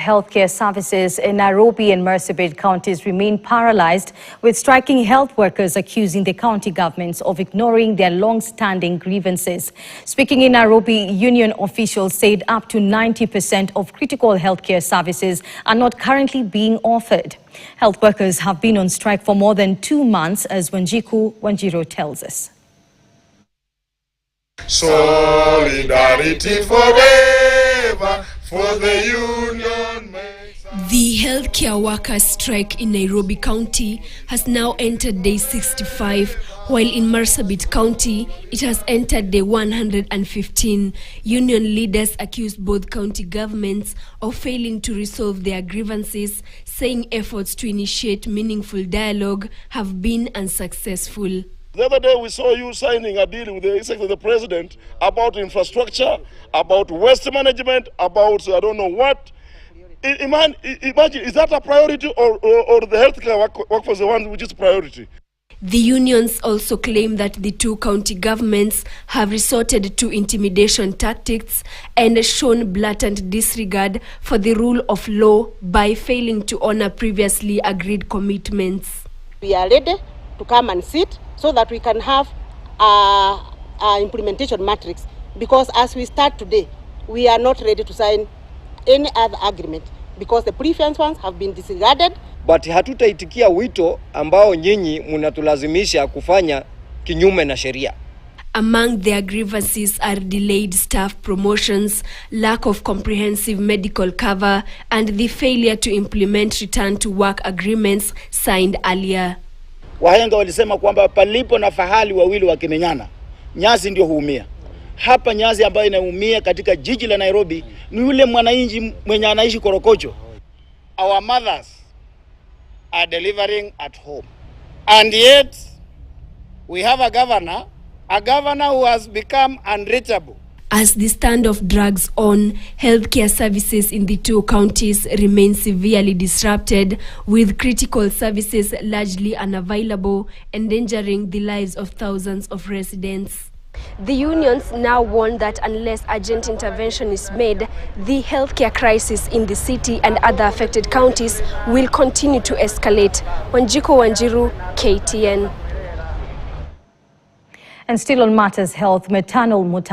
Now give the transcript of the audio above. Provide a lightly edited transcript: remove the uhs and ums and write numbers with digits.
Healthcare services in Nairobi and Marsabit counties remain paralyzed, with striking health workers accusing the county governments of ignoring their long-standing grievances. Speaking in Nairobi, union officials said up to 90% of critical healthcare services are not currently being offered. Health workers have been on strike for more than 2 months, as Wanjiro tells us. Solidarity forever for the union. The healthcare workers' strike in Nairobi County has now entered day 65, while in Marsabit County it has entered day 115. Union leaders accused both county governments of failing to resolve their grievances, saying efforts to initiate meaningful dialogue have been unsuccessful. The other day we saw you signing a deal with the Executive of the President about infrastructure, about waste management, about I don't know what. Imagine, is that a priority or the healthcare workforce the one which is priority? The unions also claim that the two county governments have resorted to intimidation tactics and shown blatant disregard for the rule of law by failing to honor previously agreed commitments. We are ready to come and sit so that we can have an implementation matrix, because as we start today, we are not ready to sign any other agreement because the previous ones have been disregarded. But hatutaitikia wito ambao nyinyi mnatulazimisha kufanya kinyume na sheria. Among their grievances are delayed staff promotions, lack of comprehensive medical cover, and the failure to implement return to work agreements signed earlier. Wahenga walisema kwamba palipo na fahali wawili wakimenyana, nyasi ndio huumia. Hapa nyasi ambayo inaumia katika jiji la Nairobi ni yule mwananchi mwenye anaishi Korokocho. Our mothers are delivering at home. And yet we have a governor who has become unreachable. As the standoff drags on, healthcare services in the two counties remain severely disrupted, with critical services largely unavailable, endangering the lives of thousands of residents. The unions now warn that unless urgent intervention is made, the healthcare crisis in the city and other affected counties will continue to escalate. Wanjiru, KTN. And still on matters health, maternal mortality